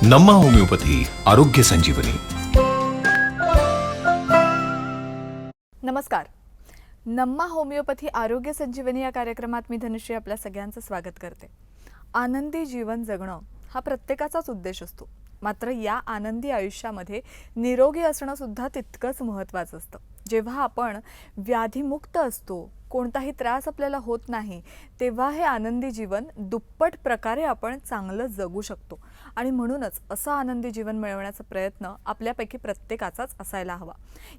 नम्मा homeopathy आरोग्य संजीवनी. नमस्कार. नम्मा homeopathy आरोग्य संजीवनी या कार्यक्रमात मी धनुश्री आपल्या सगळ्यांचं स्वागत करते. आनंदी जीवन जगणं हा प्रत्येकाचाच उद्देश असतो. मात्र या आनंदी आयुष्यामध्ये निरोगी असणं सुद्धा तितकंच महत्त्वाचं असतं. जेव्हा आपण व्याधीमुक्त असतो, कोणताही त्रास आपल्याला होत नाही, तेव्हा हे आनंदी जीवन दुप्पट प्रकारे आपण चांगलं जगू शकतो. आणि म्हणूनच असं आनंदी जीवन मिळवण्याचा प्रयत्न आपल्यापैकी प्रत्येकाचाच असायला हवा.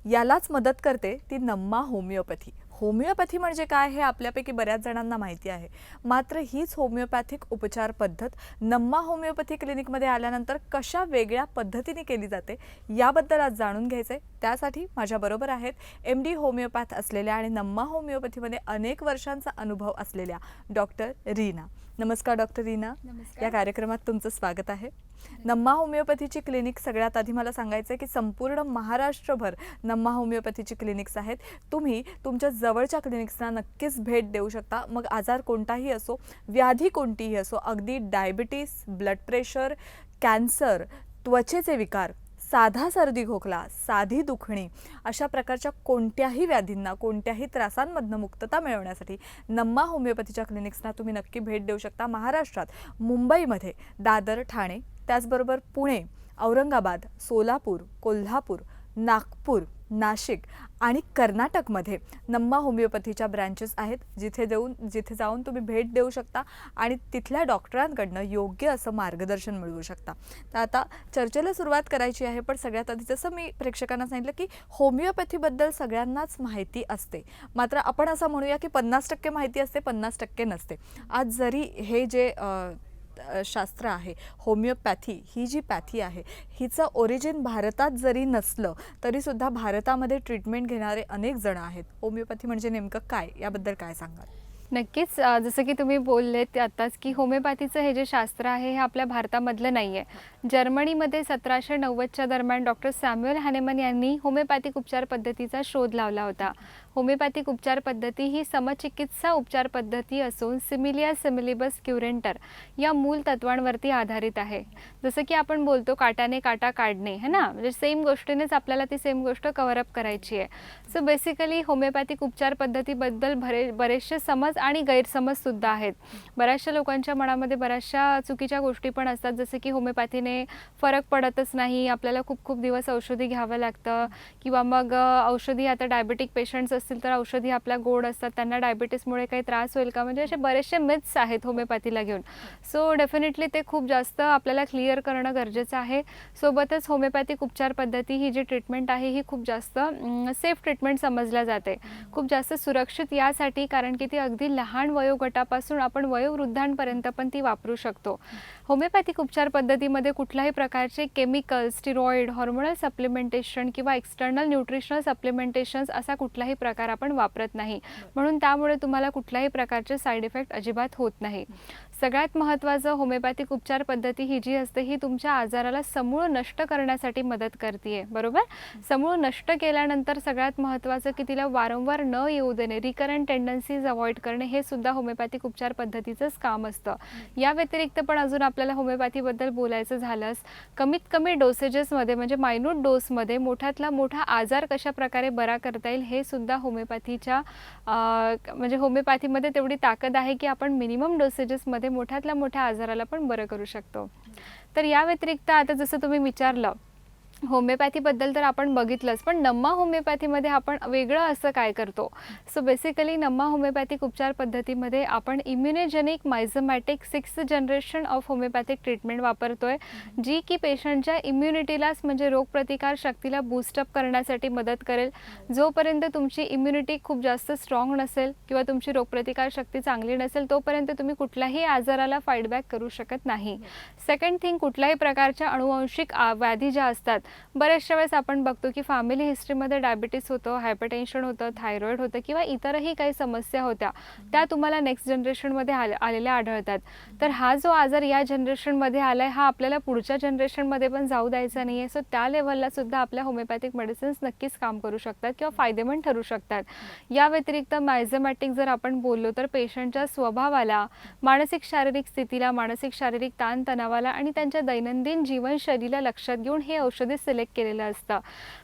यालाच मदत करते ती नम्मा होमिओपॅथी. होमिओपॅथी म्हणजे काय हे आपल्यापैकी बऱ्याच जणांना माहिती आहे. मात्र हीच होमिओपॅथिक उपचार पद्धत नम्मा होमिओपॅथी क्लिनिकमध्ये आल्यानंतर कशा वेगळ्या पद्धतीने केली जाते याबद्दल आज जाणून घ्यायचे. त्यासाठी माझ्याबरोबर आहेत MD होमिओपॅथ असलेल्या आणि नम्मा होमिओपॅथीमध्ये अनेक वर्षांचा अनुभव असलेल्या डॉक्टर रीना. नमस्कार डॉक्टर रीना. या कार्यक्रमात तुमचं स्वागत आहे. नम्मा होमिओपॅथीची क्लिनिक सगळ्यात आधी मला सांगायचं आहे की संपूर्ण महाराष्ट्रभर नम्मा होमिओपॅथीची क्लिनिक्स आहेत. तुम्ही तुमच्या जवळच्या क्लिनिक्सना नक्कीच भेट देऊ शकता. मग आजार कोणताही असो, व्याधी कोणतीही असो, अगदी डायबिटीस, ब्लड प्रेशर, कॅन्सर, त्वचेचे विकार, साधा सर्दी खोकला, साधी दुखणी अशा प्रकारच्या कोणत्याही व्याधींना, कोणत्याही त्रासांमधनं मुक्तता मिळवण्यासाठी नम्मा होमिओपॅथीच्या क्लिनिक्सना तुम्ही नक्की भेट देऊ शकता. महाराष्ट्रात मुंबईमध्ये दादर, ठाणे, त्याचबरोबर पुणे, औरंगाबाद, सोलापूर, कोल्हापूर, नागपूर, नाशिक आणि कर्नाटकमध्ये नम्मा होमिओपॅथीच्या ब्रँचेस आहेत, जिथे जाऊन तुम्ही भेट देऊ शकता आणि तिथल्या डॉक्टरांकडनं योग्य असं मार्गदर्शन मिळवू शकता. तर आता चर्चेला सुरुवात करायची आहे. पण सगळ्यात आधी जसं मी प्रेक्षकांना सांगितलं की होमिओपॅथीबद्दल सगळ्यांनाच माहिती असते. मात्र आपण असं म्हणूया की 50% माहिती असते, 50% नसते. आज जरी हे जे शास्त्र आहे, होमिओपॅथी ही जी पॅथी आहे, हिचं ओरिजिन भारतात जरी नसलं तरीसुद्धा भारतामध्ये ट्रीटमेंट घेणारे अनेक जण आहेत. होमिओपॅथी म्हणजे नेमकं काय, याबद्दल काय सांगाल? नक्कीच. जसं की तुम्ही बोललेत आत्ताच की होमिओपॅथीचं हे जे शास्त्र आहे हे आपल्या भारतामधलं नाही आहे. जर्मनीमध्ये 1790च्या दरम्यान डॉक्टर सॅम्युएल हॅनेमन यांनी होमिओपॅथिक उपचार पद्धतीचा शोध लावला होता. होमिओपॅथिक उपचार पद्धती ही समचिकित्सा उपचार पद्धती असून सिमिलिया सिमिलिबस क्युरेंटर या मूल तत्वांवरती आधारित आहे. जसं की आपण बोलतो काट्याने काटा काढणे, है ना, म्हणजे सेम गोष्टीनेच आपल्याला ती सेम गोष्ट कव्हरअप करायची आहे. सो बेसिकली होमिओपॅथिक उपचार पद्धतीबद्दल बरेचसे समज आणि गैरसमजसुद्धा आहेत. बऱ्याचशा लोकांच्या मनामध्ये बऱ्याचशा चुकीच्या गोष्टी पण असतात, जसं की होमिओपॅथीने फरक पडतच नाही, आपल्याला खूप खूप दिवस औषधी घ्यावं लागतं, किंवा मग औषधी आता डायबिटिक पेशंट्स असतील तर औषधी आपल्या गोड असतात, त्यांना डायबिटीसमुळे काही त्रास होईल का, म्हणजे असे बरेचसे मिथ्स आहेत होमिओपॅथीला घेऊन. सो डेफिनेटली ते खूप जास्त आपल्याला क्लिअर करणं गरजेचं आहे. सोबतच होमिओपॅथिक उपचार पद्धती ही जी ट्रीटमेंट आहे ही खूप जास्त सेफ ट्रीटमेंट समजल्या जाते, खूप जास्त सुरक्षित यासाठी कारण की ती अगदी लहान वयोगटापासून आपण वयोवृद्धांपर्यंत पण ती वापरू शकतो. होमिओपॅथिक उपचार पद्धतीमध्ये कुठल्याही प्रकारचे केमिकल, स्टिरॉइड, हॉर्मोनल सप्लिमेंटेशन किंवा एक्सटर्नल न्यूट्रिशनल सप्लिमेंटेशन्स असा कुठलाही प्रकार आपण वापरत नाही. म्हणून त्यामुळे तुम्हाला कुठल्याही प्रकारचे साईड इफेक्ट अजिबात होत नाही. सगळ्यात महत्त्वाचं, होमिओपॅथिक उपचार पद्धती ही जी असते ही तुमच्या आजाराला समूळ नष्ट करण्यासाठी मदत करते, बरोबर. समूळ नष्ट केल्यानंतर सगळ्यात महत्त्वाचं की तिला वारंवार न येऊ देणे, रिकरंट टेंडन्सीज अवॉइड करणे, हे सुद्धा होमिओपॅथिक उपचार पद्धतीचंच काम असतं. या व्यतिरिक्त पण अजून आपल्याला होमिओपॅथीबद्दल बोलायचं झालंच, कमीत कमी डोसेजेसमध्ये म्हणजे मायन्यूट डोसमध्ये मोठ्यातला मोठा आजार कशा प्रकारे बरा करता येईल हे सुद्धा होमिओपॅथीच्या म्हणजे होमिओपॅथीमध्ये तेवढी ताकद आहे की आपण मिनिमम डोसेजेसमध्ये मोठ्यातल्या मोठ्या आजाराला पण बरं करू शकतो. तर या व्यतिरिक्त आता जसं तुम्ही विचारलं होमिओपॅथीबद्दल तर आपण बघितलंच, पण नम्मा होमिओपॅथीमध्ये आपण वेगळं असं काय करतो. सो बेसिकली नम्मा होमिओपॅथिक उपचार पद्धतीमध्ये आपण immunogenic miasmatic 6th generation of homeopathic treatment वापरतोय, जी की पेशंटच्या इम्युनिटीलाच म्हणजे रोगप्रतिकार शक्तीला बूस्टअप करण्यासाठी मदत करेल. जोपर्यंत तुमची इम्युनिटी खूप जास्त स्ट्रॉंग नसेल किंवा तुमची रोगप्रतिकार शक्ती चांगली नसेल तोपर्यंत तुम्ही कुठल्याही आजाराला फाईट बॅक करू शकत नाही. सेकंड थिंग, कुठल्याही प्रकारच्या अनुवंशिक व्याधी ज्या असतात बऱ्याचशा वेळेस आपण बघतो की फॅमिली हिस्ट्रीमध्ये डायबिटीस होतं, हायपरटेन्शन होतं, थायरॉईड होतं किंवा इतरही काही समस्या होत्या, त्या तुम्हाला नेक्स्ट जनरेशनमध्ये आलेल्या आढळतात. तर हा जो आजार या जनरेशनमध्ये आला आहे, हा आपल्याला पुढच्या जनरेशनमध्ये पण जाऊ द्यायचा नाही आहे. सो त्या लेवलला सुद्धा आपल्या होमिओपॅथिक मेडिसिन्स नक्कीच काम करू शकतात किंवा फायदेमंद ठरू शकतात. या व्यतिरिक्त मायझोमॅटिक जर आपण बोललो तर पेशंटच्या स्वभावाला, मानसिक शारीरिक स्थितीला, मानसिक शारीरिक ताणतणावाला आणि त्यांच्या दैनंदिन जीवनशैलीला लक्षात घेऊन हे औषधी सिलेक्ट केलेलं असतं.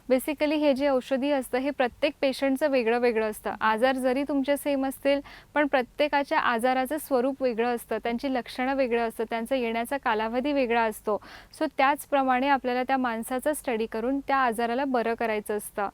बेसिकली हे जे औषधी असतं हे प्रत्येक पेशंटचं वेगळं वेगळं असतं. आजार जरी तुमचे सेम असतील पण प्रत्येकाच्या आजाराचं स्वरूप वेगळं असतं, त्यांची लक्षणं वेगळं असतं, त्यांचा येण्याचा कालावधी वेगळा असतो. सो त्याचप्रमाणे आपल्याला त्या माणसाचा स्टडी करून त्या आजाराला बरं करायचं असतं.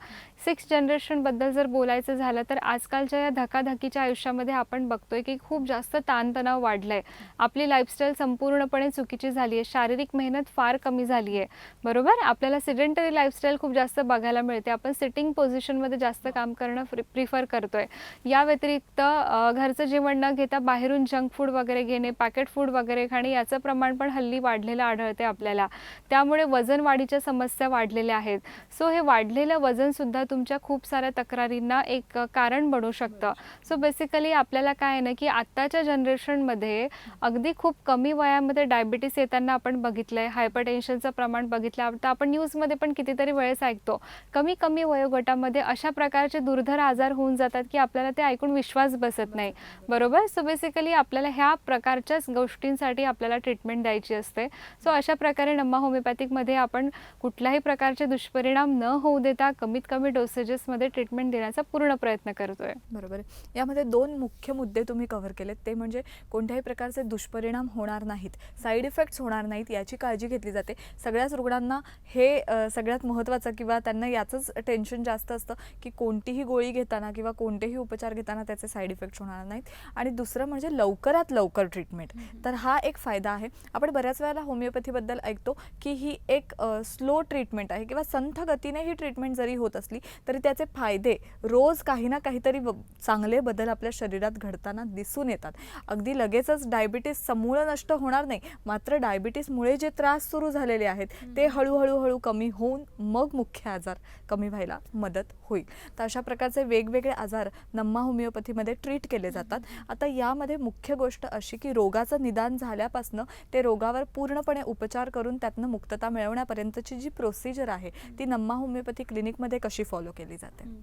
6th जनरेशनबद्दल जर बोलायचं झालं तर आजकालच्या या धकाधकीच्या आयुष्यामध्ये आपण बघतोय की खूप जास्त ताणतणाव वाढला आहे. आपली लाईफस्टाईल संपूर्णपणे चुकीची झाली आहे, शारीरिक मेहनत फार कमी झाली आहे, बरोबर. आपल्याला सिडेंटरी लाईफस्टाईल खूप जास्त बघायला मिळते. आपण सिटिंग पोझिशनमध्ये जास्त काम करणं प्रिफर करतोय. या व्यतिरिक्त घरचं जेवण न घेता बाहेरून जंक फूड वगैरे घेणे, पॅकेट फूड वगैरे खाणे याचं प्रमाण पण हल्ली वाढलेलं आढळते आपल्याला. त्यामुळे वजन वाढीच्या समस्या वाढलेल्या आहेत. सो हे वाढलेलं वजनसुद्धा तुमच्या खूप साऱ्या तक्रारींना एक कारण बनू शकतं. सो बेसिकली आपल्याला काय आहे ना की आत्ताच्या जनरेशनमध्ये अगदी खूप कमी वयामध्ये डायबिटीस येताना आपण बघितलं आहे, हायपरटेन्शनचं प्रमाण बघितलं. आता आपण न्यूजमध्ये पण कितीतरी वेळेस ऐकतो कमी वयोगटामध्ये अशा प्रकारचे दुर्धर आजार होऊन जातात की आपल्याला ते ऐकून विश्वास बसत नाही, बरोबर. सो बेसिकली आपल्याला ह्या प्रकारच्याच गोष्टींसाठी आपल्याला ट्रीटमेंट द्यायची असते. सो अशा प्रकारे नम्मा होमिओपॅथिकमध्ये आपण कुठल्याही प्रकारचे दुष्परिणाम न होऊ देता कमीत कमी डोसेजेसमध्ये ट्रीटमेंट देण्याचा पूर्ण प्रयत्न करतोय. बरोबर आहे. यामध्ये 2 मुख्य मुद्दे तुम्ही कव्हर केलेत. ते म्हणजे कोणत्याही प्रकारचे दुष्परिणाम होणार नाहीत, साईड इफेक्ट्स होणार नाहीत याची काळजी घेतली जाते. सगळ्याच रुग्णांना हे सगळ्यात महत्त्वाचं किंवा त्यांना याचंच टेन्शन जास्त असतं की कोणतीही गोळी घेताना किंवा कोणतेही उपचार घेताना त्याचे साईड इफेक्ट्स होणार नाहीत. आणि दुसरं म्हणजे लवकरात लवकर ट्रीटमेंट. तर हा एक फायदा आहे. आपण बऱ्याच वेळेला होमिओपॅथीबद्दल ऐकतो की ही एक स्लो ट्रीटमेंट आहे किंवा संथ गतीने ही ट्रीटमेंट जरी होत असली तरी त्याचे फायदे रोज काही ना काहीतरी चांगले बदल आपल्या शरीरात घडताना दिसून येतात. अगदी लगेचच डायबिटीस समूळ नष्ट होणार नाही, मात्र डायबिटीसमुळे जे त्रास सुरू झालेले आहेत ते हळूहळू कमी होऊन मग मुख्य आजार कमी व्हायला मदत होईल. तर अशा प्रकारचे वेगवेगळे आजार नम्मा होमिओपॅथीमध्ये ट्रीट केले जातात. आता यामध्ये मुख्य गोष्ट अशी की रोगाचं निदान झाल्यापासनं ते रोगावर पूर्णपणे उपचार करून त्यातनं मुक्तता मिळवण्यापर्यंतची जी प्रोसिजर आहे ती नम्मा होमिओपॅथी क्लिनिकमध्ये कशी फॉलो केली जाते.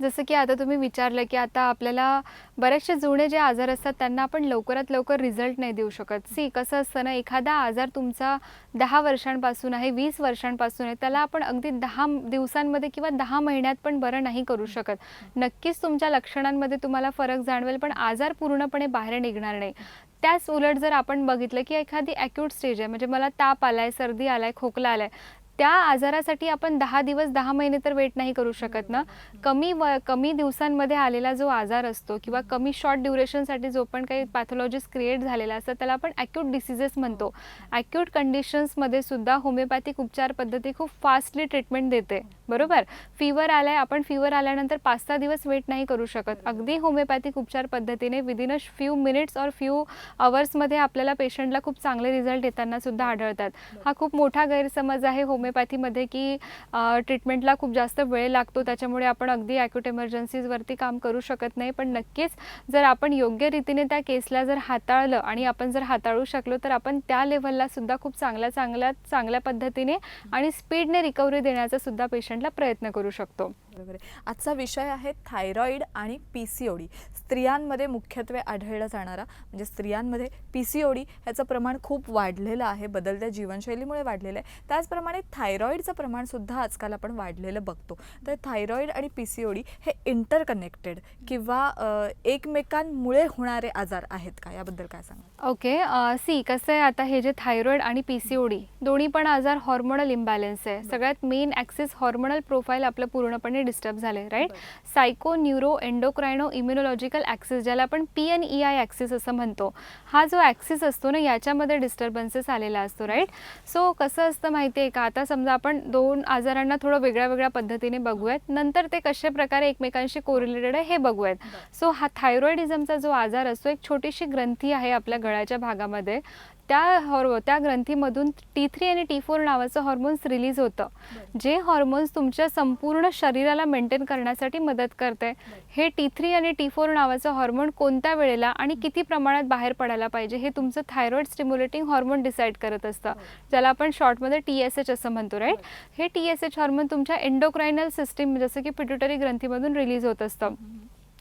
जसं की आता तुम्ही विचारलं की आता आपल्याला बरेचसे जुने जे आजार असतात त्यांना आपण लवकरात लवकर रिझल्ट नाही देऊ शकत. कसं असतं ना, एखादा आजार तुमचा 10 वर्षांपासून आहे, 20 वर्षांपासून आहे, त्याला आपण अगदी 10 दिवसांमध्ये किंवा 10 महिन्यात पण बरं नाही करू शकत. नक्कीच तुमच्या लक्षणांमध्ये तुम्हाला फरक जाणवेल पण आजार पूर्णपणे बाहेर निघणार नाही. त्याच उलट जर आपण बघितलं की एखादी ॲक्यूट स्टेज आहे, म्हणजे मला ताप आलाय, सर्दी आलाय, खोकला आलाय, त्या आजारासाठी आपण 10 दिवस 10 महिने तर वेट नाही करू शकत ना. कमी दिवसांमध्ये आलेला जो आजार असतो किंवा कमी शॉर्ट ड्युरेशनसाठी जो पण काही पॅथॉलॉजीज क्रिएट झालेला असतं त्याला आपण ॲक्यूट डिसीजेस म्हणतो. ॲक्यूट कंडिशन्समध्ये सुद्धा होमिओपॅथिक उपचार पद्धती खूप फास्टली ट्रीटमेंट देते, बरोबर. फीवर आलाय, आपण फीवर आल्यानंतर 5-6 दिवस वेट नाही करू शकत. अगदी होमिओपॅथिक उपचार पद्धतीने विदिन अ फ्यू मिनिट्स और फ्यू आवर्समध्ये आपल्याला पेशंटला खूप चांगले रिझल्ट येताना सुद्धा आढळतात. हा खूप मोठा गैरसमज आहे होमिओपॅथीमध्ये की ट्रीटमेंटला खूप जास्त वेळ लागतो, त्याच्यामुळे आपण अगदी ॲक्यूट इमर्जन्सीजवरती काम करू शकत नाही. पण नक्कीच जर आपण योग्य रीतीने त्या केसला जर हाताळलं आणि आपण जर हाताळू शकलो तर आपण त्या लेव्हलला सुद्धा खूप चांगल्या पद्धतीने आणि स्पीडने रिकव्हरी देण्याचा सुद्धा पेशंटला प्रयत्न करू शकतो. बरोबर आहे. आजचा विषय आहे थायरॉईड आणि PCOD. स्त्रियांमध्ये मुख्यत्वे आढळला जाणारा म्हणजे स्त्रियांमध्ये PCOD ह्याचं प्रमाण खूप वाढलेलं आहे, बदलत्या जीवनशैलीमुळे वाढलेलं आहे. त्याचप्रमाणे थायरॉईडचं प्रमाणसुद्धा आजकाल आपण वाढलेलं बघतो. तर थायरॉईड आणि PCOD हे इंटरकनेक्टेड किंवा एकमेकांमुळे होणारे आजार आहेत का, याबद्दल काय सांगा. ओके, कसं आहे, आता हे जे थायरॉईड आणि PCOD दोन्ही पण आजार हॉर्मोनल इम्बॅलन्स आहे. सगळ्यात मेन ॲक्सिस हॉर्मोनल प्रोफाईल आपलं पूर्णपणे डिस्टर्ब झाले, right. Psycho neuro endocrino immunological axis, ज्याला आपण PNEI ॲक्सिस असं म्हणतो, हा जो ॲक्सिस असतो ना याच्यामध्ये डिस्टर्बन्सेस आलेला असतो, राईट. सो कसं असतं माहिती आहे का, आता समजा आपण 2 आजारांना थोडं वेगळ्या पद्धतीने बघूयात, नंतर ते कशा प्रकारे एकमेकांशी कोरिलेटेड आहे हे बघूयात. सो हा थायरॉइडिझमचा जो आजार असतो, एक छोटीशी ग्रंथी आहे आपल्या गळ्याच्या भागामध्ये, त्या ग्रंथीमधून T3 आणि T4 नावाचं हॉर्मोन्स रिलीज होतं, जे हॉर्मोन्स तुमच्या संपूर्ण शरीराला मेंटेन करण्यासाठी मदत करते. हे T3 आणि T4 नावाचं हॉर्मोन कोणत्या वेळेला आणि किती प्रमाणात बाहेर पडायला पाहिजे हे तुमचं थायरॉइड स्टिम्युलेटिंग हॉर्मोन डिसाईड करत असतं, ज्याला आपण शॉर्टमध्ये TSH असं म्हणतो, राईट. हे TSH हॉर्मोन तुमच्या एंडोक्रायनल सिस्टीम जसं की पिट्युटरी ग्रंथीमधून रिलीज होत असतं.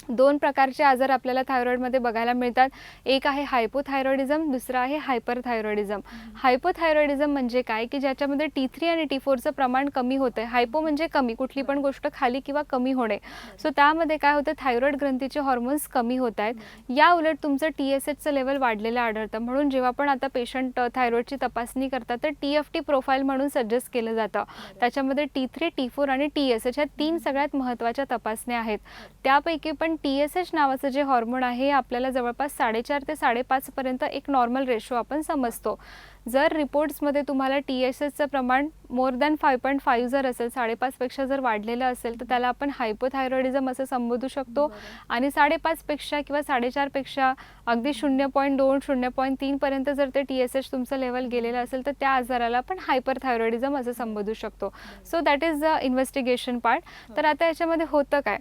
2 प्रकारचे आजार आपल्याला थायरॉइडमध्ये बघायला मिळतात. एक आहे हायपोथायरॉइडिझम, दुसरा आहे हायपरथायरॉइडिझम. हायपोथायरॉइडिझम म्हणजे काय की ज्याच्यामध्ये T3 आणि T4चं प्रमाण कमी होतं. हायपो म्हणजे कमी, कुठली पण गोष्ट खाली किंवा कमी होणे. सो त्यामध्ये काय होतं, थायरॉइड ग्रंथीचे हॉर्मोन्स कमी होत आहेत. या उलट तुमचं TSHचं लेवल वाढलेलं आढळतं. म्हणून जेव्हा पण आता पेशंट थायरॉइडची तपासणी करतात तर TFT प्रोफाईल म्हणून सजेस्ट केलं जातं. त्याच्यामध्ये T3, T4 आणि TSH ह्या 3 सगळ्यात महत्त्वाच्या तपासण्या आहेत. त्यापैकी पण TSH नावाचं जे हॉर्मोन आहे आपल्याला जवळपास 4.5 ते 5.5 पर्यंत एक नॉर्मल रेशो आपण समजतो. जर रिपोर्ट्समध्ये तुम्हाला TSHचं प्रमाण मोर दॅन 5.5 जर असेल, 5.5पेक्षा जर वाढलेलं असेल तर त्याला आपण हायपोथायरॉइडिझम असं संबोधू शकतो. आणि 5.5पेक्षा किंवा 4.5पेक्षा अगदी 0.2 0.3 पर्यंत जर ते TSH तुमचं लेवल गेलेलं असेल तर त्या आजाराला आपण हायपरथायरॉइडिझम असं संबोधू शकतो. So that is the investigation part. तर आता याच्यामध्ये होतं काय,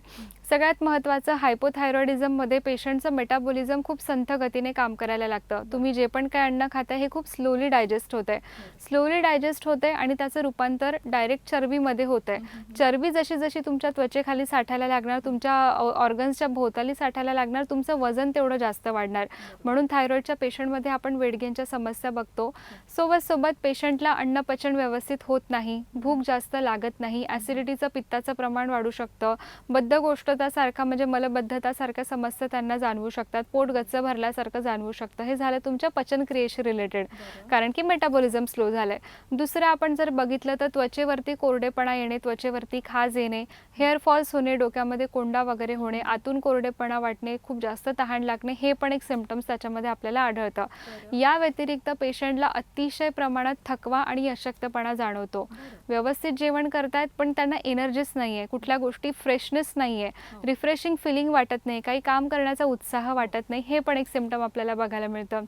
सगळ्यात महत्त्वाचं हायपोथायरॉइडिझममध्ये पेशंटचं मेटाबॉलिझम खूप संथ गतीने काम करायला लागतं. तुम्ही जे पण काय अन्न खाताय हे खूप स्लोली डायजेस्ट होते आणि त्याचं रूपांतर डायरेक्ट चरबीमध्ये होतंय. चरबी जशी जशी तुमच्या त्वचेखाली साठायला लागणार, तुमच्या ऑर्गन्सच्या भोवताली साठायला लागणार, तुमचं वजन तेवढं जास्त वाढणार. म्हणून थायरॉइडच्या पेशंटमध्ये आपण वेट गेनच्या समस्या बघतो. सोबत पेशंटला अन्नपचन व्यवस्थित होत नाही, भूक जास्त लागत नाही, ॲसिडिटीचं पित्ताचं प्रमाण वाढू शकतं, बद्धकोष्ठतासारखा म्हणजे मलबद्धतासारख्या समस्या त्यांना जाणवू शकतात, पोट गच्च भरल्यासारखं जाणवू शकतं. हे झालं तुमच्या पचनक्रियेशी रिलेटेड, कारण की मेटाबॉलिझम स्लो झालंय. दुसरं आपण जर बघितलं तर त्वचेवरती कोरडेपणा येणे, त्वचेवरती खाज येणे, हेअर फॉल्स होणे, डोक्यामध्ये कोंडा वगैरे होणे, आतून कोरडेपणा वाटणे, खूप जास्त तहान लागणे, हे पण एक सिम्पटम्स त्याच्यामध्ये आपल्याला आढळतं. या व्यतिरिक्त पेशंटला अतिशय प्रमाणात थकवा आणि अशक्तपणा जाणवतो. व्यवस्थित जेवण करतायत पण त्यांना एनर्जीच नाही आहे, कुठल्या गोष्टी फ्रेशनेस नाही आहे, रिफ्रेशिंग फिलिंग वाटत नाही, काही काम करण्याचा उत्साह वाटत नाही, हे पण एक सिम्पटम आपल्याला बघायला मिळतं.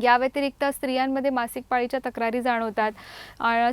या व्यतिरिक्त स्त्रियांमध्ये मासिक पाळीच्या तक्रारी जाणवतात.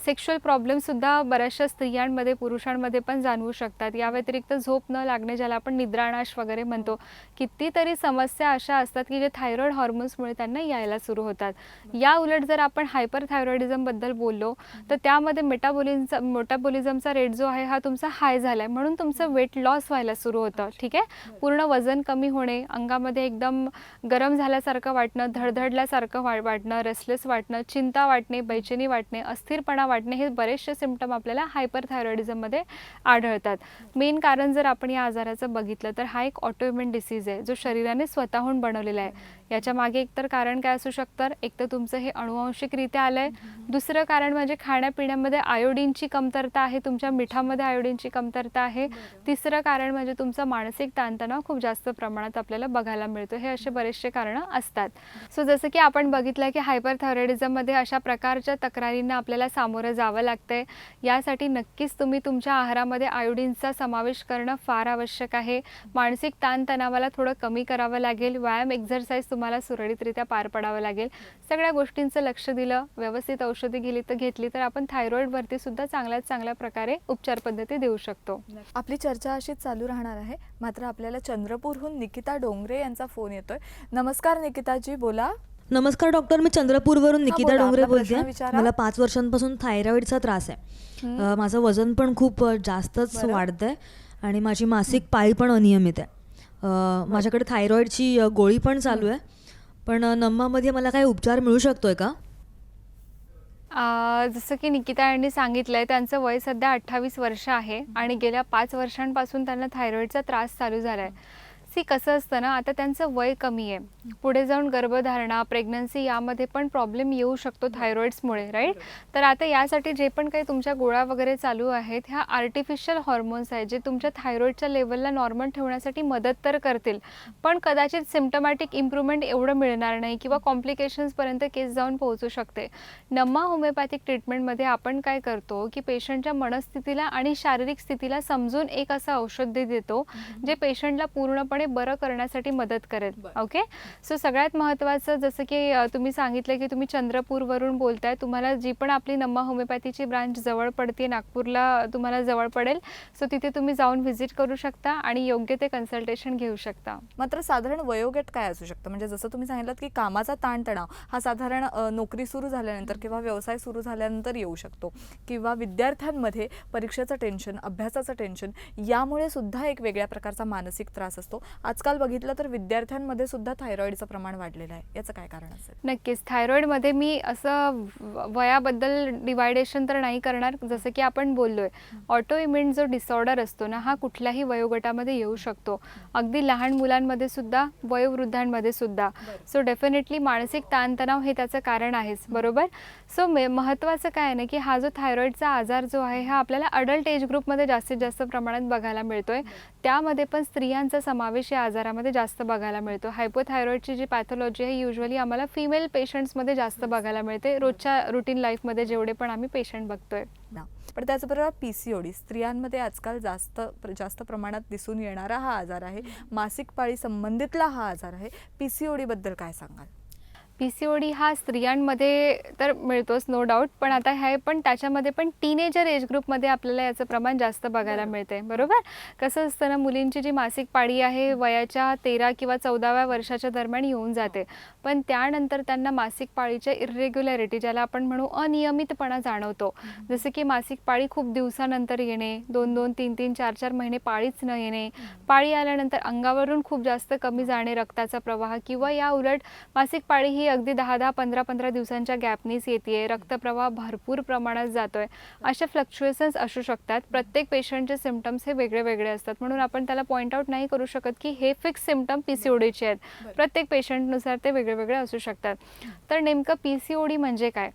सेक्शुअल प्रॉब्लेमसुद्धा बऱ्याचशा स्त्रियांमध्ये पुरुषांमध्ये पण जाणवू शकतात. या व्यतिरिक्त झोप न लागणे, ज्याला आपण निद्रानाश वगैरे म्हणतो, कितीतरी समस्या अशा असतात की जे थायरॉइड हॉर्मोन्समुळे त्यांना यायला सुरू होतात. या उलट जर आपण हायपरथायरॉइडिझमबद्दल बोललो तर त्यामध्ये मेटाबॉलिझमचा रेट जो आहे हा तुमचा हाय झाला आहे, म्हणून तुमचं वेट लॉस व्हायला सुरू होतं. ठीक आहे, पूर्ण वजन कमी होणे, अंगामध्ये एकदम गरम झाल्यासारखं वाटणं, धडधडल्यासारखं वाटणं, रेस्टलेस वाटणं, चिंता वाटणे, बेचैनी वाटणे, अस्थिरपणा वाटणे, हे बरेचसे सिम्पटम आपल्याला हायपरथायरॉइडिझममध्ये आढळतात. मेन कारण जर आपण या आजाराचं बघितलं तर हा एक ऑटोइम्युन डिसीज आहे जो शरीराने स्वतःहून बनवलेला आहे. याच्या मागे एकतर कारण काय असू शकतं, एक तर तुमचं हे अनुवांशिकरित्या आलं आहे, दुसरं कारण म्हणजे खाण्यापिण्यामध्ये आयोडीनची कमतरता आहे, तुमच्या मिठामध्ये आयोडीनची कमतरता आहे, तिसरं कारण म्हणजे तुमचा मानसिक ताणतणाव खूप जास्त प्रमाणात आपल्याला बघायला मिळतो. हे असे बरेचसे कारणं असतात. सो जसं की आपण बघितलं की हायपरथायरॉइडिझममध्ये अशा प्रकारच्या तक्रारींना आपल्याला सामोरं जावं लागतंय. यासाठी नक्कीच तुम्ही तुमच्या आहारामध्ये आयोडीनचा समावेश करणं फार आवश्यक आहे. मानसिक ताणतणावाला थोडं कमी करावं लागेल, व्यायाम एक्झरसाइज तुम्हाला सुरळीतरित्या पार पडावं लागेल. सगळ्या गोष्टींचं लक्ष दिलं, व्यवस्थित औषधी घेतली तर आपण थायरॉइडवरती सुद्धा चांगल्यात चांगल्या प्रकारे उपचार पद्धती देऊ शकतो. आपली चर्चा अशीच चालू राहणार आहे. मात्र आपल्याला चंद्रपूरहून निकिता डोंगरे यांचा फोन येतोय. नमस्कार निकिताजी, बोला. नमस्कार डॉक्टर, मी चंद्रपूरवरून निकिता बोला, डोंगरे आपला प्रश्न बोलते. विचारा. मला 5 वर्षांपासून थायरॉइडचा त्रास आहे. माझं वजन पण खूप जास्तच वाढतंय आणि माझी मासिक पाळी पण अनियमित आहे. माझ्याकडे थायरॉइडची गोळी पण चालू आहे, पण नम्मामध्ये मला काही उपचार मिळू शकतोय का? जसं की निकिता यांनी सांगितलं आहे, त्यांचं वय सध्या 28 वर्ष आहे आणि गेल्या 5 वर्षांपासून त्यांना थायरॉइडचा त्रास चालू झाला आहे. कसं असतं ना, आता त्यांचं वय कमी आहे, पुढे जाऊन गर्भधारणा, प्रेग्नन्सी यामध्ये पण प्रॉब्लेम येऊ शकतो थायरॉइड्समुळे, राईट. तर आता यासाठी जे पण काही तुमच्या गोळ्या वगैरे चालू आहेत, ह्या आर्टिफिशियल हॉर्मोन्स आहेत जे तुमच्या थायरॉइडच्या लेवलला नॉर्मल ठेवण्यासाठी मदत तर करतील, पण कदाचित सिम्प्टमॅटिक इम्प्रूव्हमेंट एवढं मिळणार नाही किंवा कॉम्प्लिकेशन्सपर्यंत केस जाऊन पोहोचू शकते. नम्मा होमिओपॅथिक ट्रीटमेंटमध्ये आपण काय करतो की पेशंटच्या मनस्थितीला आणि शारीरिक स्थितीला समजून एक असं औषध देतो जे पेशंटला पूर्णपणे पूर्णपणे बरं करण्यासाठी मदत करेल. ओके, सो सगळ्यात महत्त्वाचं जसं की तुम्ही सांगितलं की तुम्ही चंद्रपूरवरून बोलताय, तुम्हाला जी पण आपली नम्मा होमिओपॅथीची ब्रांच जवळ पडते, नागपूरला तुम्हाला जवळ पडेल, सो तिथे तुम्ही जाऊन व्हिजिट करू शकता आणि योग्य ते कन्सल्टेशन घेऊ शकता. मात्र साधारण वयोगट काय असू शकतं? म्हणजे जसं तुम्ही सांगितलं की कामाचा ताणतणाव हा साधारण नोकरी सुरू झाल्यानंतर किंवा व्यवसाय सुरू झाल्यानंतर येऊ शकतो, किंवा विद्यार्थ्यांमध्ये परीक्षेचं टेन्शन, अभ्यासाचं टेन्शन यामुळे सुद्धा एक वेगळ्या प्रकारचा मानसिक त्रास असतो. आजकाल बघितलं तर विद्यार्थ्यांमध्ये सुद्धा थायरॉईडचं प्रमाण वाढलेलं आहे. याचं काय कारण असेल? नक्कीच, थायरॉईडमध्ये मी असं वयाबद्दल डिवायडेशन तर नाही करणार. जसं की आपण बोललोय, ऑटो इम्युन जो डिसऑर्डर असतो ना, हा कुठल्याही वयोगटामध्ये येऊ शकतो, अगदी लहान मुलांमध्ये सुद्धा, वयोवृद्धांमध्ये सुद्धा. सो डेफिनेटली मानसिक ताणतणाव हे त्याचं कारण आहेच, बरोबर. सो महत्त्वाचं काय आहे ना, की हा जो थायरॉईडचा आजार जो आहे हा आपल्याला अडल्ट एज ग्रुपमध्ये जास्तीत जास्त प्रमाणात बघायला मिळतोय. त्यामध्ये पण स्त्रियांचा समावेश या आजारामध्ये जास्त बघायला मिळतो. हायपोथायरॉईडची जी पॅथॉलॉजी आहे युजली आम्हाला फिमेल पेशंट्समध्ये जास्त बघायला मिळते, रोजच्या रुटीन लाईफमध्ये जेवढे पण आम्ही पेशंट बघतोय ना. पण त्याचबरोबर PCOD स्त्रियांमध्ये आजकाल जास्त प्रमाणात दिसून येणारा हा आजार आहे. मासिक पाळी संबंधितला हा आजार आहे. PCOD बद्दल काय सांगाल? PCOD हा स्त्रियांमध्ये तर मिळतोच, नो डाऊट, पण आता हे पण त्याच्यामध्ये पण टीनेजर एज ग्रुपमध्ये आपल्याला याचं प्रमाण जास्त बघायला मिळते, बरोबर. कसं असतं ना, मुलींची जी मासिक पाळी आहे वयाच्या 13 किंवा 14व्या वर्षाच्या दरम्यान येऊन जाते, पण त्यानंतर त्यांना मासिक पाळीच्या इरेग्युलॅरिटी, ज्याला आपण म्हणू अनियमितपणा जाणवतो. जसं की मासिक पाळी खूप दिवसानंतर येणे, 2-2, 3-3, 4-4 महिने पाळीच न येणे, पाळी आल्यानंतर अंगावरून खूप जास्त कमी जाणे रक्ताचा प्रवाह, किंवा या उलट मासिक पाळी ही अगदी 10-10, 15-15 दिवसांच्या गॅपनीच येते, रक्तप्रवाह भरपूर प्रमाणात जातोय, अशा फ्लक्च्युएशन्स असू शकतात. प्रत्येक पेशंटचे सिम्पटम्स हे वेगळे वेगळे असतात, म्हणून आपण त्याला पॉईंट आउट नाही करू शकत की हे फिक्स सिम्पटम PCODचे आहेत. प्रत्येक पेशंटनुसार ते वेगळे वेगळे असू शकतात. तर नेमकं PCOD म्हणजे काय?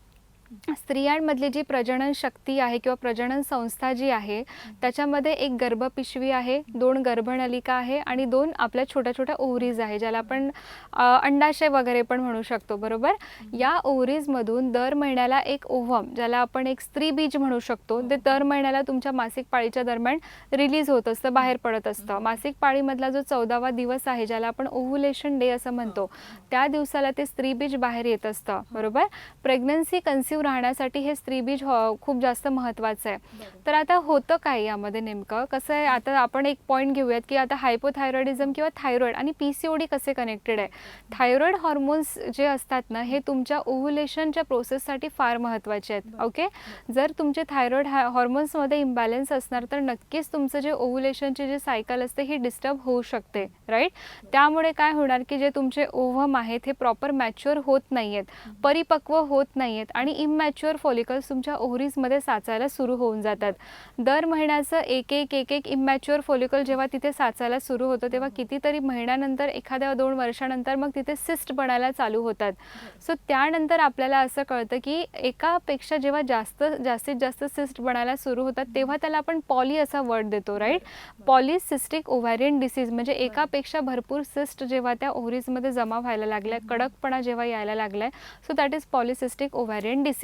स्त्रियांमधली जी प्रजनन शक्ती आहे किंवा प्रजनन संस्था जी आहे त्याच्यामध्ये एक गर्भपिशवी आहे, 2 गर्भनलिका आहे आणि 2 आपल्या छोट्या छोट्या ओव्हरीज आहे, ज्याला आपण अंडाशय वगैरे पण म्हणू शकतो, बरोबर. या ओव्हरीजमधून दर महिन्याला एक ओव्हम, ज्याला आपण एक स्त्रीबीज म्हणू शकतो, ते दर महिन्याला तुमच्या मासिक पाळीच्या दरम्यान रिलीज होत असतं, बाहेर पडत असतं. मासिक पाळीमधला जो 14वा दिवस आहे, ज्याला आपण ओव्हुलेशन डे असं म्हणतो, त्या दिवसाला ते स्त्रीबीज बाहेर येत असतं, बरोबर. प्रेग्नन्सी कन्सिव्ह राहण्यासाठी हे स्त्रीबीज खूप जास्त महत्त्वाचं आहे. तर आता होतं काय यामध्ये नेमकं कसं आहे, आता आपण एक पॉईंट घेऊयात की आता हायपोथायरॉइडिझम किंवा थायरॉइड आणि PCOD कसे कनेक्टेड आहे. थायरॉइड हॉर्मोन्स जे असतात ना, हे तुमच्या ओव्हुलेशनच्या प्रोसेससाठी फार महत्त्वाचे आहेत. ओके, जर तुमचे थायरॉइड हॉर्मोन्समध्ये इम्बॅलन्स असणार तर नक्कीच तुमचं जे ओव्हुलेशनचे जे सायकल असते ही डिस्टर्ब होऊ शकते, राईट. त्यामुळे काय होणार की जे तुमचे ओव्हम आहेत हे प्रॉपर मॅच्युअर होत नाही आहेत, परिपक्व होत नाही आहेत आणि इमॅच्युअर फॉलिकल्स तुमच्या ओव्हरीजमध्ये साचायला सुरू होऊन जातात. दर महिन्याचं एक इमॅच्युअर फॉलिकल जेव्हा तिथे साचायला सुरू होतं तेव्हा कितीतरी महिन्यानंतर, एखाद्या 2 वर्षानंतर मग तिथे सिस्ट बनायला चालू होतात. सो त्यानंतर आपल्याला असं कळतं की एकापेक्षा जेव्हा जास्तीत जास्त सिस्ट बनायला सुरू होतात तेव्हा त्याला आपण पॉली असा वर्ड देतो, राईट. पॉलिसिस्टिक ओव्हॅरियन डिसीज म्हणजे एकापेक्षा भरपूर सिस्ट जेव्हा त्या ओव्हरीजमध्ये जमा व्हायला लागल्या, कडकपणा जेव्हा यायला लागलाय, so that is polycystic ovarian disease.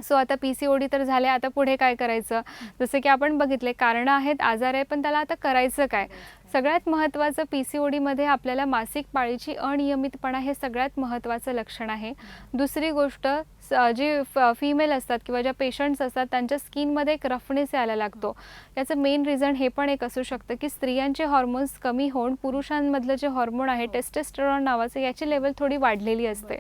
So आता PCOD तर झाले, आता पुढे काय करायचं? जसं की आपण बघितले कारणं आहेत, आजार आहे, पण त्याला आता करायचं काय? सगळ्यात महत्त्वाचं PCODमध्ये आपल्याला मासिक पाळीची अनियमितपणा हे सगळ्यात महत्त्वाचं लक्षण आहे. दुसरी गोष्ट, जी फिमेल असतात किंवा ज्या पेशंट्स असतात त्यांच्या स्किनमध्ये एक रफनेस यायला लागतो. याचं मेन रिझन हे पण एक असू शकतं की स्त्रियांचे हॉर्मोन्स कमी होऊन पुरुषांमधलं जे हॉर्मोन आहे टेस्टोस्टेरॉन नावाचं, याची लेवल थोडी वाढलेली असते.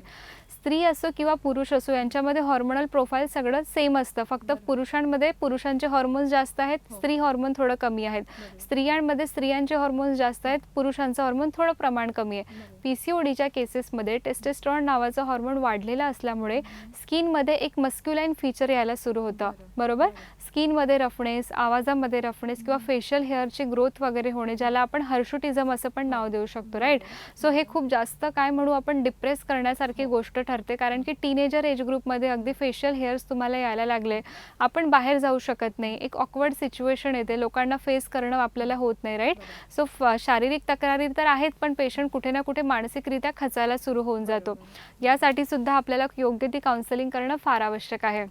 स्त्री असो किंवा पुरुष असो यांच्यामध्ये हॉर्मोनल प्रोफाईल सगळं सेम असतं, फक्त पुरुषांमध्ये पुरुषांचे हॉर्मोन्स जास्त आहेत, स्त्री हॉर्मोन थोडं कमी आहेत. स्त्रियांमध्ये स्त्रियांचे हॉर्मोन्स जास्त आहेत, पुरुषांचं हॉर्मोन थोडं प्रमाण कमी आहे. PCODच्या केसेसमध्ये टेस्टोस्टेरॉन नावाचं हॉर्मोन वाढलेलं असल्यामुळे स्किनमध्ये एक मस्क्युलाइन फीचर यायला सुरू होतं, बरोबर. स्किनमध्ये रफनेस, आवाजामध्ये रफनेस किंवा फेशियल हेअरची ग्रोथ वगैरे होणे, ज्याला आपण हर्षुटिझम असं पण नाव देऊ शकतो, राईट. सो हे खूप जास्त काय म्हणू आपण डिप्रेस करण्यासारखी गोष्ट ठरते, कारण की टीनेजर एज ग्रुपमध्ये अगदी फेशियल हेअर्स तुम्हाला यायला लागले, आपण बाहेर जाऊ शकत नाही, एक ऑकवर्ड सिच्युएशन येते, लोकांना फेस करणं आपल्याला होत नाही, राईट. सो शारीरिक तक्रारी तर आहेत, पण पेशंट कुठे ना कुठे मानसिकरित्या खचायला सुरू होऊन जातो. यासाठी सुद्धा आपल्याला योग्य ती काउन्सिलिंग करणं फार आवश्यक आहे.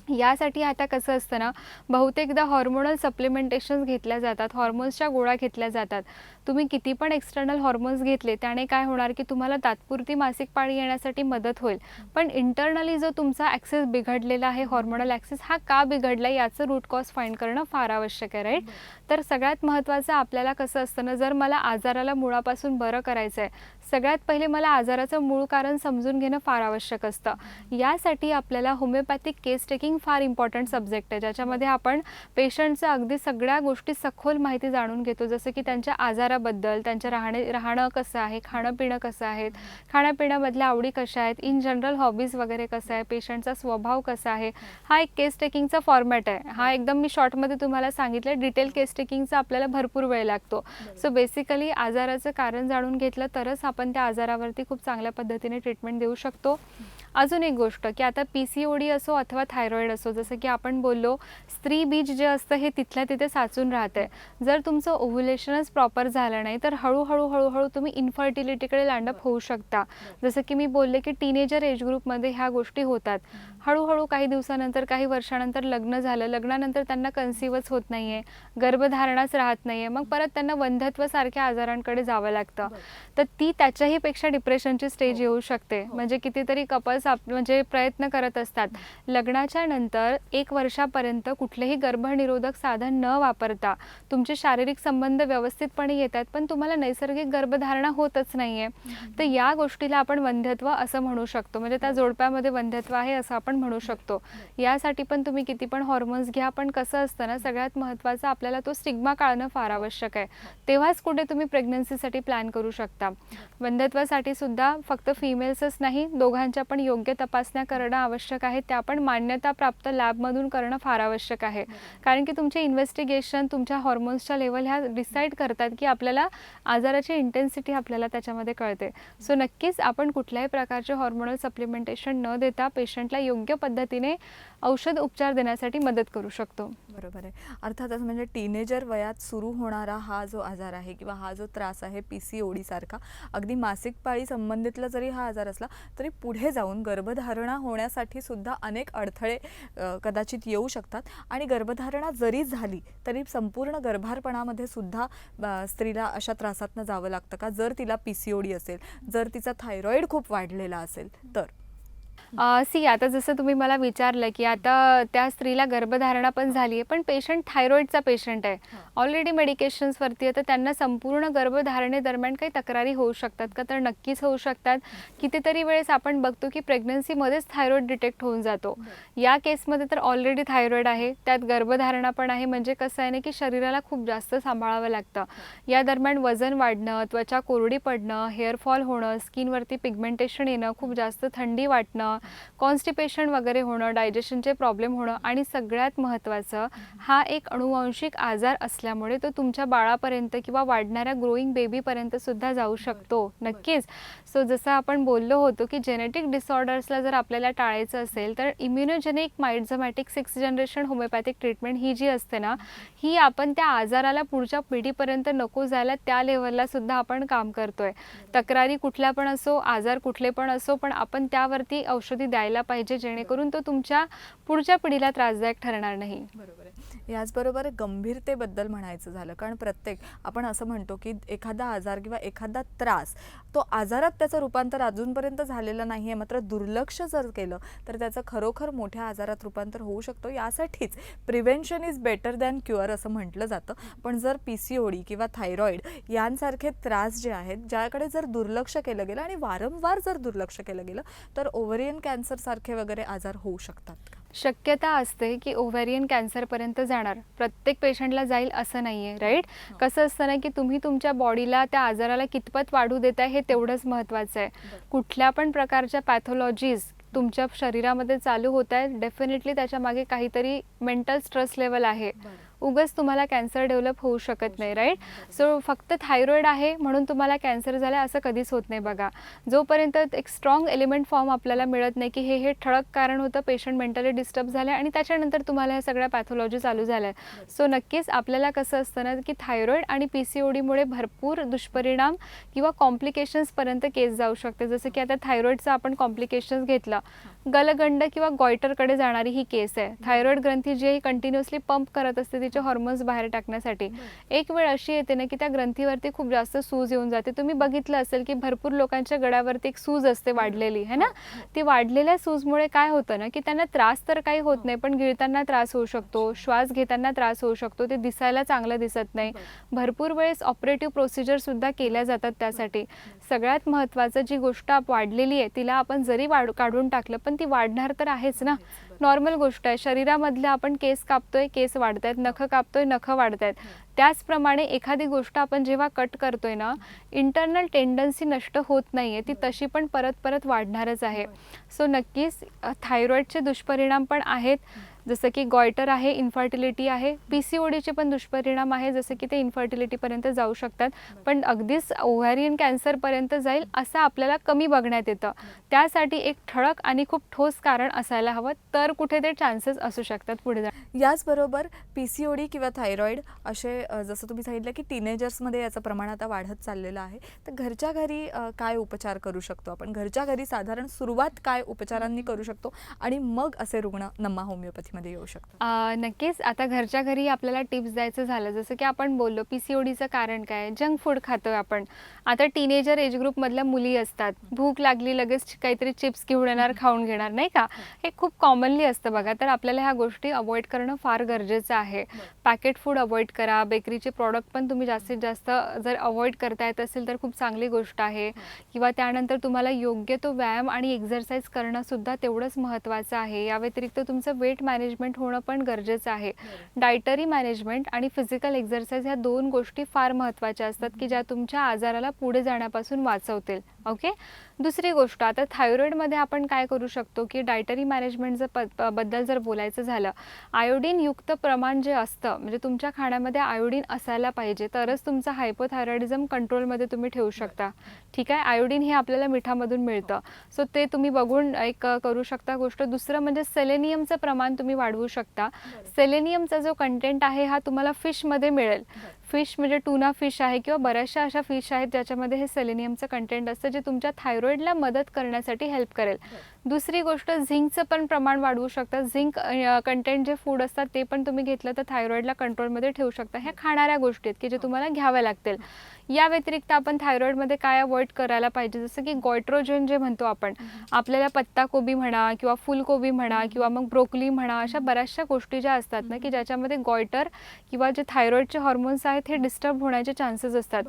यासाठी आता कसं असतं ना, बहुतेकदा हॉर्मोनल सप्लिमेंटेशन्स घेतल्या जातात, हॉर्मोन्सच्या गोळ्या घेतल्या जातात. तुम्ही किती पण एक्सटर्नल हॉर्मोन्स घेतले त्याने काय होणार की तुम्हाला तात्पुरती मासिक पाळी येण्यासाठी मदत होईल, पण इंटरनली जो तुमचा ॲक्सेस बिघडलेला आहे, हॉर्मोनल ॲक्सेस हा का बिघडला याचं रूट कॉज फाइंड करणं फार आवश्यक आहे, राईट. तर सगळ्यात महत्त्वाचं आपल्याला कसं असतं ना, जर मला आजाराला मुळापासून बरं करायचं आहे, सगळ्यात पहिले मला आजाराचं मूळ कारण समजून घेणं फार आवश्यक असतं. यासाठी आपल्याला होमिओपॅथिक केस टेकिंग फार इम्पॉर्टंट सब्जेक्ट आहे, ज्याच्यामध्ये आपण पेशंटचं अगदी सगळ्या गोष्टी सखोल माहिती जाणून घेतो, जसं की त्यांच्या आजाराबद्दल, त्यांचं राहणं कसं आहे, खाणं पिणं कसं आहे, खाण्यापिण्यामधल्या आवडी कशा आहेत, इन जनरल हॉबीज वगैरे कसं आहे, पेशंटचा स्वभाव कसा आहे. हा एक केस टेकिंगचा फॉर्मॅट आहे. हा एकदम मी शॉर्टमध्ये तुम्हाला सांगितलं. डिटेल केस टेकिंगचा आपल्याला भरपूर वेळ लागतो. सो बेसिकली आजाराचं कारण जाणून घेतलं तरच आपण त्या आजारावरती खूप चांगल्या पद्धतीने ट्रीटमेंट देऊ शकतो. अजून एक गोष्ट की आता PCOD असो अथवा थायरॉईड असो, जसं की आपण बोललो, स्त्री बीज जे असतं हे तिथल्या तिथे साचून राहते. जर तुमचं ओव्ह्युलेशनच प्रॉपर झालं नाही तर हळूहळू तुम्ही इन्फर्टिलिटीकडे लँडअप होऊ शकता. जसं की मी बोलले की टीनेजर एज ग्रुपमध्ये ह्या गोष्टी होतात. हळूहळू काही दिवसानंतर, काही वर्षानंतर लग्न झालं, लग्नानंतर त्यांना कन्सिवच होत नाही आहे, गर्भधारणाच राहत नाही आहे, मग परत त्यांना वंध्यत्वासारख्या आजारांकडे जावं लागतं. तर ती त्याच्याही पेक्षा डिप्रेशनची स्टेज येऊ शकते. म्हणजे कितीतरी कपल्स म्हणजे प्रयत्न करत असतात, लग्नाच्या नंतर 1 वर्षापर्यंत कुठलेही गर्भनिरोधक साधन न वापरता तुमचे शारीरिक संबंध व्यवस्थितपणे येतात, पण तुम्हाला नैसर्गिक गर्भधारणा होतच नाही आहे. तर या गोष्टीला आपण वंध्यत्व असं म्हणू शकतो. म्हणजे त्या जोडप्यामध्ये वंध्यत्व आहे असं आपण म्हणू शकतो. यासाठी पण तुम्ही किती पण हॉर्मोन्स घ्या, पण कसं असतं ना, सगळ्यात महत्त्वाचं आपल्याला तो स्टिग्मा काढणं फार आवश्यक आहे. तेव्हाच कुठे तुम्ही प्रेग्नन्सीसाठी प्लॅन करू शकता. वंध्यत्वासाठी सुद्धा फक्त फिमेल्सच नाही, दोघांच्या पण योग्य तपासण्या करणं आवश्यक आहे. त्या पण मान्यताप्राप्त लॅबमधून करणं फार आवश्यक आहे. कारण की तुमचे इन्व्हेस्टिगेशन, तुमच्या हॉर्मोन्सच्या लेवल ह्या डिसाईड करतात की आपल्याला आजाराची इंटेन्सिटी आपल्याला त्याच्यामध्ये कळते. सो नक्कीच आपण कुठल्याही प्रकारचे हॉर्मोनल सप्लिमेंटेशन न देता पेशंटला योग्य पद्धतीने औषध उपचार देण्यासाठी मदत करू शकतो. बरोबर आहे. अर्थातच म्हणजे टीनेजर वयात सुरू होणारा हा जो आजार आहे किंवा हा जो त्रास आहे PCOD सारखा, अगदी मासिक पाळी संबंधितला जरी हा आजार असला तरी पुढे जाऊन गर्भधारणा होण्यासाठी सुद्धा अनेक अडथळे कदाचित येऊ शकतात. आणि गर्भधारणा जरी झाली तरी संपूर्ण गर्भारपणामध्ये सुद्धा स्त्रीला अशा त्रासातनं जावं लागतं का, जर तिला PCOD असेल, जर तिचा थायरॉईड खूप वाढलेला असेल तर? आता जसं तुम्ही मला विचारलं की आता त्या स्त्रीला गर्भधारणा पण झाली आहे, पण पेशंट थायरॉईडचा पेशंट आहे, ऑलरेडी मेडिकेशन्सवरती आहे, तर त्यांना संपूर्ण गर्भधारणेदरम्यान काही तक्रारी होऊ शकतात का? तर नक्कीच होऊ शकतात. कितीतरी वेळेस आपण बघतो की प्रेग्नन्सीमध्येच थायरॉईड डिटेक्ट होऊन जातो. या केसमध्ये तर ऑलरेडी थायरॉईड आहे, त्यात गर्भधारणा पण आहे. म्हणजे कसं आहे ना की शरीराला खूप जास्त सांभाळावं लागतं. या दरम्यान वजन वाढणं, त्वचा कोरडी पडणं, हेअरफॉल होणं, स्किनवरती पिगमेंटेशन येणं, खूप जास्त थंडी वाटणं, कॉन्स्टिपेशन वगैरे होणं, डायजेशनचे प्रॉब्लेम होणं, आणि सगळ्यात महत्त्वाचं, हा एक अनुवांशिक आजार असल्यामुळे तो तुमच्या बाळापर्यंत किंवा वाढणाऱ्या ग्रोईंग बेबीपर्यंत सुद्धा जाऊ शकतो. नक्कीच. सो जसं आपण बोललो होतो की जेनेटिक डिसऑर्डर्सला जर आपल्याला टाळायचं असेल तर immunogenic miasmatic 6th generation homeopathic treatment ही जी असते ना, ही आपण त्या आजाराला पुढच्या पिढीपर्यंत नको जायला त्या लेवलला सुद्धा आपण काम करतोय. तक्रारी कुठल्या पण असो, आजार कुठले पण असो, पण आपण त्यावरती औषधी द्यायला पाहिजे, जेणेकरून तो तुमच्या पुढच्या पिढीला त्रासदायक ठरणार नाही. बरोबर आहे. याचबरोबर गंभीरतेबद्दल म्हणायचं झालं, कारण आपण असं म्हणतो की एखादा आजार किंवा एखादा त्रास, तो आजारात त्याचं रूपांतर अजूनपर्यंत झालेलं नाही आहे, मात्र दुर्लक्ष जर केलं तर त्याचं खरोखर मोठ्या आजारात रूपांतर होऊ शकतो. यासाठीच prevention is better than cure असं म्हटलं जातं. पण जर PCOD किंवा थायरॉईड यांसारखे त्रास जे आहेत, ज्याकडे जर दुर्लक्ष केलं गेलं आणि वारंवार जर दुर्लक्ष केलं गेलं तर ओव्हरियन कॅन्सर सारखे वगैरे आजार होऊ शकतात का? शक्यता असते की ओव्हॅरियन कॅन्सरपर्यंत जाणार. प्रत्येक पेशंटला जाईल असं नाही आहे, राईट. कसं असतं ना की तुम्ही तुमच्या बॉडीला त्या आजाराला कितपत वाढू देताय हे तेवढंच महत्त्वाचं आहे. कुठल्या पण प्रकारच्या पॅथॉलॉजीज तुमच्या शरीरामध्ये चालू होत आहेत, डेफिनेटली त्याच्यामागे काहीतरी मेंटल स्ट्रेस लेवल आहे. उगाच तुम्हाला कॅन्सर डेव्हलप होऊ शकत नाही, राईट. सो फक्त थायरॉईड आहे म्हणून तुम्हाला कॅन्सर झाला असं कधीच होत नाही बघा. जोपर्यंत एक स्ट्रॉंग एलिमेंट फॉर्म आपल्याला मिळत नाही की हे ठळक कारण होतं, पेशंट मेंटली डिस्टर्ब झाले आणि त्याच्यानंतर तुम्हाला ह्या सगळ्या पॅथॉलॉजी चालू झाल्या. सो नक्कीच आपल्याला कसं असतं ना की थायरॉईड आणि PCODमुळे भरपूर दुष्परिणाम किंवा कॉम्प्लिकेशन्सपर्यंत केस जाऊ शकते. जसं की आता थायरॉईडचं आपण कॉम्प्लिकेशन्स घेतलं, गलगंड किंवा गॉयटरकडे जाणारी ही केस आहे. थायरॉईड ग्रंथी जी कंटिन्युअसली पंप करत असते तिचे हॉर्मोन्स बाहेर टाकण्यासाठी. एक वेळ अशी येते ना की त्या ग्रंथीवरती खूप जास्त सूज येऊन जाते. तुम्ही बघितलं असेल की भरपूर लोकांच्या गळ्यावरती एक सूज असते वाढलेली, है ना. ती वाढलेल्या सूजमुळे काय होतं ना की त्यांना त्रास तर काही होत नाही, पण गिळताना त्रास होऊ शकतो, श्वास घेताना त्रास होऊ शकतो, ते दिसायला चांगलं दिसत नाही. भरपूर वेळेस ऑपरेटिव्ह प्रोसिजरसुद्धा केल्या जातात त्यासाठी. सगळ्यात महत्त्वाचं जी गोष्ट वाढलेली आहे तिला आपण जरी काढून टाकलं पण ती वाढणार तर आहेच ना. नॉर्मल गोष्ट आहे. शरीरामधले आपण केस कापतोय, केस वाढत आहेत, नखं कापतोय, नखं वाढत आहेत. त्याचप्रमाणे एखादी गोष्ट आपण जेव्हा कट करतोय ना, इंटरनल टेंडन्सी नष्ट होत नाही आहे, ती तशी पण परत परत वाढणारच आहे. सो नक्कीच थायरॉईडचे दुष्परिणाम पण आहेत, जसं की गॉयटर आहे, इन्फर्टिलिटी आहे. PCODचे पण दुष्परिणाम आहे, जसं की ते इन्फर्टिलिटीपर्यंत जाऊ शकतात. पण अगदीच ओव्हॅरियन कॅन्सरपर्यंत जाईल असं आपल्याला कमी बघण्यात येतं. त्यासाठी एक ठळक आणि खूप ठोस कारण असायला हवं, तर कुठे ते चान्सेस असू शकतात पुढे जाण्याचे. याचबरोबर PCOD किंवा थायरॉईड असे जसं तुम्ही सांगितलं की टीनेजर्समध्ये याचं प्रमाण आता वाढत चाललेलं आहे, तर घरच्या घरी काय उपचार करू शकतो आपण? घरच्या घरी साधारण सुरुवात काय उपचारांनी करू शकतो आणि मग असे रुग्ण नम्मा होमिओपॅथीमध्ये येऊ शकतात? नक्कीच. आता घरच्या घरी आपल्याला टिप्स द्यायचं झालं, जसं की आपण बोललो PCODचं कारण काय, जंक फूड खातोय आपण. आता टीनेजर एज ग्रुपमधल्या मुली असतात, भूक लागली लगेच काहीतरी चिप्स घेऊन येणार, खाऊन घेणार, नाही का. हे खूप कॉमनली असतं बघा. तर आपल्याला ह्या गोष्टी अवॉइड करणं फार गरजेचं आहे. पॅकेट फूड अवॉइड करा. बेकरीचे प्रॉडक्ट पण तुम्ही जास्तीत जास्त जर अवॉइड करता येत असेल तर खूप चांगली गोष्ट आहे. किंवा त्यानंतर तुम्हाला योग्य तो व्यायाम आणि एक्झरसाइज करणं सुद्धा तेवढंच महत्त्वाचं आहे. या व्यतिरिक्त तुमचं वेट मॅनेजमेंट होणं पण गरजेचं आहे. डायटरी मॅनेजमेंट आणि फिजिकल एक्झरसाइज ह्या 2 गोष्टी फार महत्त्वाच्या असतात की ज्या तुमच्या आजाराला पुढे जाण्यापासून वाचवतील. ओके. दुसरी गोष्ट, आता थायरॉईडमध्ये आपण काय करू शकतो की डायटरी मॅनेजमेंटचं बद्दल जर बोलायचं झालं, आयोडीनयुक्त प्रमाण जे असतं, म्हणजे तुमच्या खाण्यामध्ये आयोडीन असायला पाहिजे, तरच तुमचा हायपोथायरॉइडिझम कंट्रोलमध्ये तुम्ही ठेवू शकता. ठीक आहे. आयोडीन हे आपल्याला मिठामधून मिळतं, सो ते तुम्ही बघून एक करू शकता गोष्ट. दुसरं म्हणजे सेलेनियमचं प्रमाण तुम्ही वाढवू शकता. सेलेनियमचा जो कंटेंट आहे हा तुम्हाला फिशमध्ये मिळेल. फिश म्हणजे टुना फिश आहे किंवा बऱ्याचशा अशा फिश आहेत ज्याच्यामध्ये हे सेलेनियमचं कंटेंट असतं, जे तुमच्या थायरॉईडला मदत करण्यासाठी हेल्प करेल. दुसरी गोष्ट, झिंकचं पण प्रमाण वाढवू शकता. झिंक कंटेंट जे फूड असतात ते पण तुम्ही घेतलं तर थायरॉईडला कंट्रोलमध्ये ठेवू शकता. ह्या खाणाऱ्या गोष्टी आहेत की जे तुम्हाला घ्याव्या लागतील. या व्यतिरिक्त आपण थायरॉईडमध्ये काय अवॉइड करायला पाहिजे, जसं की गॉयट्रोजन जे म्हणतो आपण, आपल्याला पत्ताकोबी म्हणा किंवा फुलकोबी म्हणा किंवा मग ब्रोकली म्हणा, अशा बऱ्याचशा गोष्टी ज्या असतात ना की ज्याच्यामध्ये गॉयटर किंवा जे थायरॉईडचे हॉर्मोन्स आहेत हे डिस्टर्ब होण्याचे चान्सेस असतात.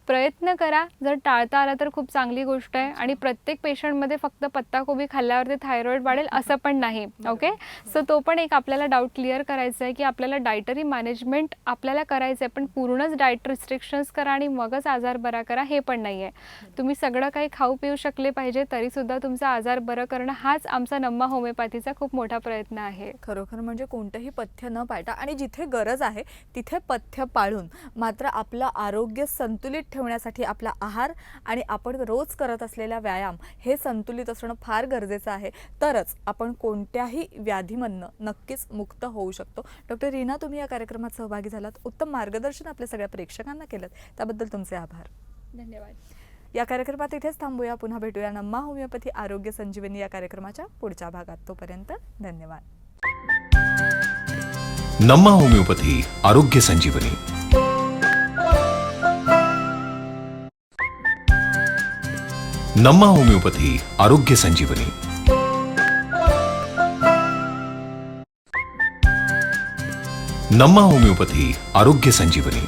प्रयत्न करा. जर टाळता आला तर खूप चांगली गोष्ट आहे. आणि प्रत्येक पेशंटमध्ये फक्त पत्ताकोबी खाल्ल्यावरती थायरॉईड वाढेल असं पण नाही. ओके. सो तो पण एक आपल्याला डाऊट क्लिअर करायचा आहे की आपल्याला डायटरी मॅनेजमेंट आपल्याला करायचं आहे, पण पूर्णच डाएट रिस्ट्रिक्शन्स करा आणि मगच आजार बरा करा हे पण नाही आहे. तुम्ही सगळं काही खाऊ पिऊ शकले पाहिजे, तरीसुद्धा तुमचा आजार बरं करणं हाच आमचा नम्मा होमिओपॅथीचा खूप मोठा प्रयत्न आहे. खरोखर म्हणजे कोणतंही पथ्य न पाळता आणि जिथे गरज आहे तिथे पथ्य पाळून मात्र आपलं आरोग्य संतुलित ठेवण्यासाठी आपला आहार आणि आपण रोज करत असलेला व्यायाम हे संतुलित असणं फार गरजेचं आहे. तरच आपण कोणत्याही व्याधीमधनं नक्कीच मुक्त होऊ शकतो. डॉक्टर रीना, तुम्ही या कार्यक्रमात सहभागी झालात, उत्तम मार्गदर्शन आपल्या सगळ्या प्रेक्षकांना केलं, त्याबद्दल तुमचे आभार. धन्यवाद. या कार्यक्रमात इथेच थांबूया. पुन्हा भेटूया नम्मा होमिओपॅथी आरोग्य संजीवनी या कार्यक्रमाच्या पुढच्या भागात. तोपर्यंत धन्यवाद. नम्मा होमिओपॅथी आरोग्य संजीवनी. नम्मा होमिओपॅथी आरोग्य संजीवनी. नम्मा होमिओपॅथी आरोग्य संजीवनी.